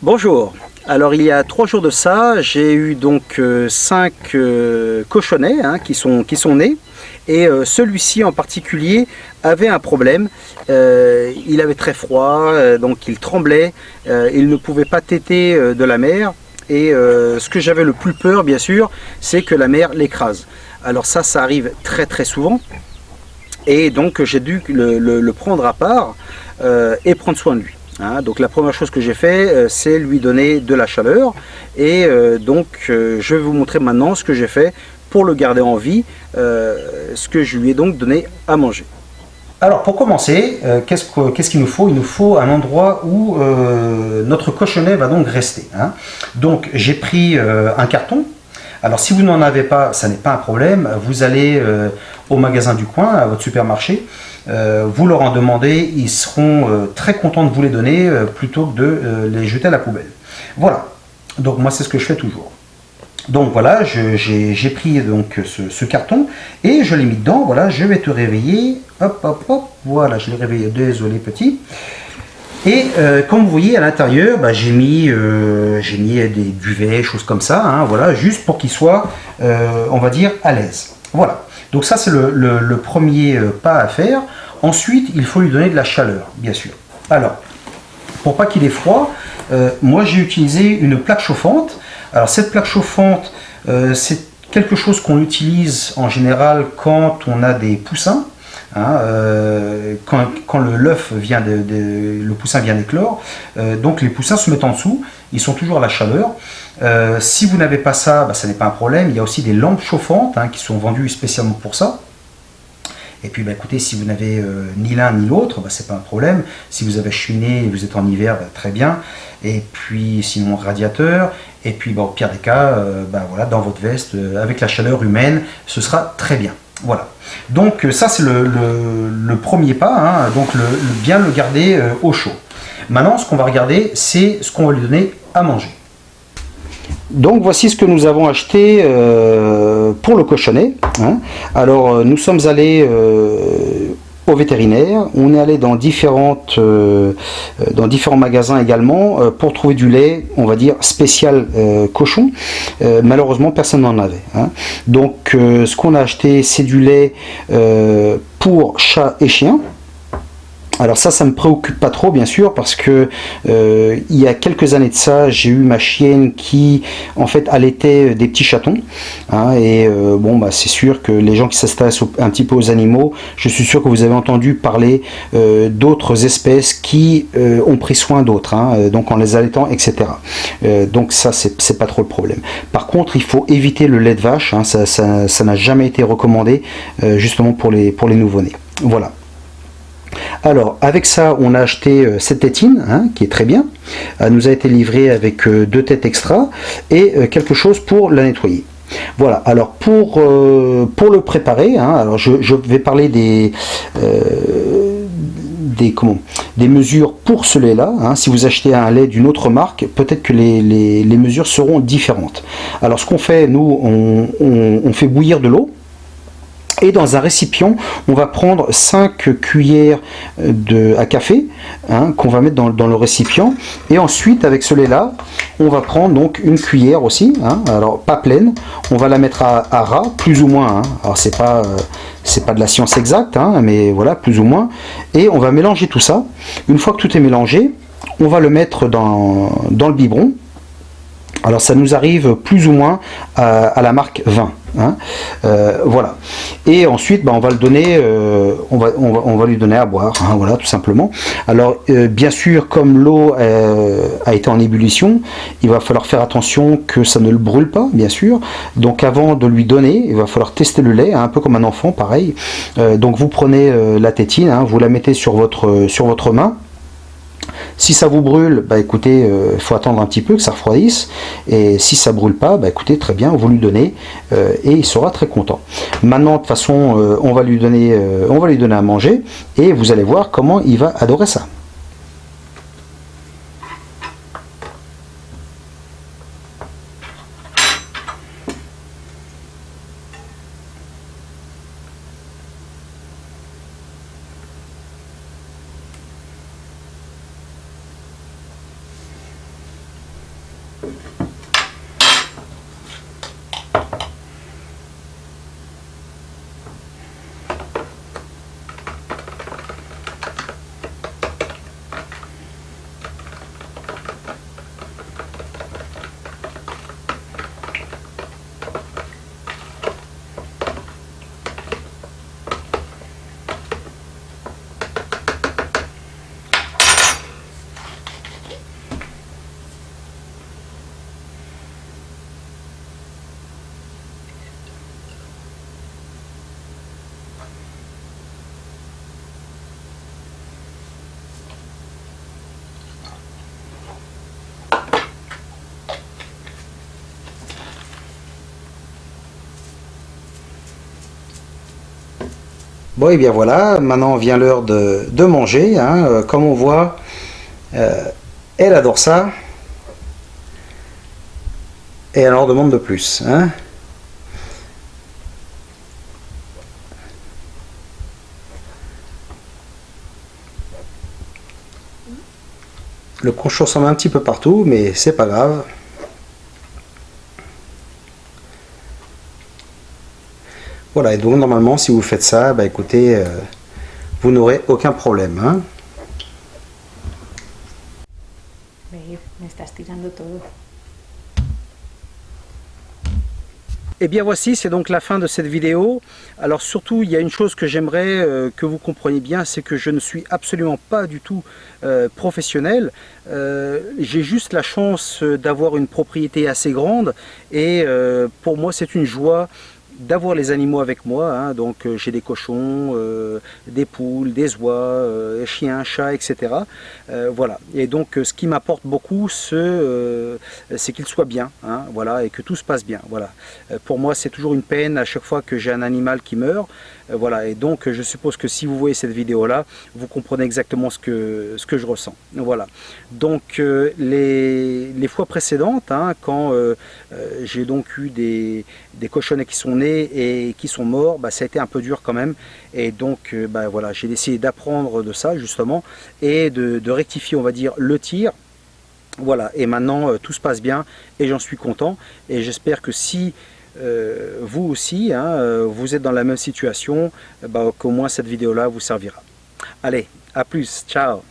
Bonjour. Alors il y a 3 jours de ça, j'ai eu donc 5 cochonnets qui sont nés. Et celui-ci en particulier avait un problème. Il avait très froid, donc il tremblait. Il ne pouvait pas téter de la mère. Et ce que j'avais le plus peur, bien sûr, c'est que la mère l'écrase. Alors ça arrive très très souvent. Et donc j'ai dû le prendre à part et prendre soin de lui. Donc la première chose que j'ai fait, c'est lui donner de la chaleur. Et je vais vous montrer maintenant ce que j'ai fait pour le garder en vie, ce que je lui ai donc donné à manger. Alors pour commencer, qu'est-ce qu'il nous faut? Il nous faut un endroit où notre cochonnet va donc rester. Donc j'ai pris un carton. Alors si vous n'en avez pas, ça n'est pas un problème. Vous allez au magasin du coin, à votre supermarché. Vous leur en demandez, ils seront très contents de vous les donner plutôt que de les jeter à la poubelle. Voilà. Donc moi c'est ce que je fais toujours. Donc voilà, j'ai pris donc ce carton et je l'ai mis dedans. Voilà, je vais te réveiller. Hop, hop, hop. Voilà, je l'ai réveillé. Désolé, petit. Et comme vous voyez à l'intérieur, j'ai mis des duvets, choses comme ça. Voilà, juste pour qu'il soit, on va dire, à l'aise. Voilà. Donc ça, c'est le premier pas à faire. Ensuite, il faut lui donner de la chaleur, bien sûr. Alors, pour pas qu'il ait froid, moi j'ai utilisé une plaque chauffante. Alors cette plaque chauffante, c'est quelque chose qu'on utilise en général quand on a des poussins, quand le poussin vient d'éclore. Donc les poussins se mettent en dessous, ils sont toujours à la chaleur. Si vous n'avez pas ça, ça n'est pas un problème. Il y a aussi des lampes chauffantes qui sont vendues spécialement pour ça. Et puis écoutez, si vous n'avez ni l'un ni l'autre, c'est pas un problème. Si vous avez cheminée et vous êtes en hiver, très bien. Et puis sinon radiateur. Et puis au pire des cas, voilà, dans votre veste, avec la chaleur humaine, ce sera très bien. Voilà. Donc ça c'est le premier pas, donc bien le garder au chaud. Maintenant, ce qu'on va regarder, c'est ce qu'on va lui donner à manger. Donc voici ce que nous avons acheté pour le cochonnet. Alors nous sommes allés au vétérinaire, on est allé dans différents magasins également pour trouver du lait, on va dire spécial cochon. Malheureusement personne n'en avait. Donc ce qu'on a acheté, c'est du lait pour chat et chien. Alors ça me préoccupe pas trop, bien sûr, parce que il y a quelques années de ça, j'ai eu ma chienne qui en fait allaitait des petits chatons, c'est sûr que les gens qui s'intéressent un petit peu aux animaux, je suis sûr que vous avez entendu parler d'autres espèces qui ont pris soin d'autres, donc en les allaitant, etc. Donc ça c'est pas trop le problème. Par contre, il faut éviter le lait de vache, ça n'a jamais été recommandé justement pour les nouveau-nés. Voilà. Alors avec ça on a acheté cette tétine qui est très bien. Elle nous a été livrée avec 2 têtes extra et quelque chose pour la nettoyer. Voilà, alors pour le préparer, alors je vais parler des mesures pour ce lait là. Si vous achetez un lait d'une autre marque, peut-être que les mesures seront différentes. Alors ce qu'on fait, nous on fait bouillir de l'eau. Et dans un récipient, on va prendre 5 cuillères à café qu'on va mettre dans le récipient. Et ensuite, avec ce lait-là, on va prendre donc une cuillère aussi. Alors, pas pleine. On va la mettre à ras, plus ou moins. Alors, c'est pas de la science exacte, mais voilà, plus ou moins. Et on va mélanger tout ça. Une fois que tout est mélangé, on va le mettre dans le biberon. Alors ça nous arrive plus ou moins à la marque 20. Voilà. Et ensuite on va le donner, on va lui donner à boire, voilà, tout simplement. Alors bien sûr, comme l'eau a été en ébullition, il va falloir faire attention que ça ne le brûle pas, bien sûr. Donc avant de lui donner, il va falloir tester le lait, un peu comme un enfant, pareil. Donc vous prenez la tétine, vous la mettez sur votre main. Si ça vous brûle, écoutez, il faut attendre un petit peu que ça refroidisse. Et si ça brûle pas, écoutez, très bien, vous lui donnez et il sera très content. Maintenant, de toute façon, on va lui donner à manger et vous allez voir comment il va adorer ça. Bon, et bien voilà, maintenant vient l'heure de manger, hein. Comme on voit, elle adore ça. Et elle en demande de plus, hein. Le cochon s'en met un petit peu partout, mais c'est pas grave. Voilà, et donc normalement, si vous faites ça, bah écoutez, vous n'aurez aucun problème, hein. Babe, me estás tirando todo. Et bien voici, c'est donc la fin de cette vidéo. Alors surtout, il y a une chose que j'aimerais que vous compreniez bien, c'est que je ne suis absolument pas du tout professionnel. J'ai juste la chance d'avoir une propriété assez grande et pour moi c'est une joie d'avoir les animaux avec moi, hein. Donc j'ai des cochons, des poules, des oies, chiens, chats, etc. Voilà. Et donc ce qui m'apporte beaucoup, c'est qu'ils soient bien, hein, voilà, et que tout se passe bien. Voilà. Pour moi, c'est toujours une peine à chaque fois que j'ai un animal qui meurt. Voilà. Et donc je suppose que si vous voyez cette vidéo-là, vous comprenez exactement ce que je ressens. Voilà. Donc les fois précédentes, hein, quand j'ai donc eu des cochonnets qui sont nés et qui sont morts, bah, ça a été un peu dur quand même. Et donc bah, voilà, j'ai essayé d'apprendre de ça justement et de rectifier, on va dire, le tir. Voilà, et maintenant tout se passe bien et j'en suis content. Et j'espère que si vous aussi, hein, vous êtes dans la même situation, bah, qu'au moins cette vidéo-là vous servira. Allez, à plus, ciao!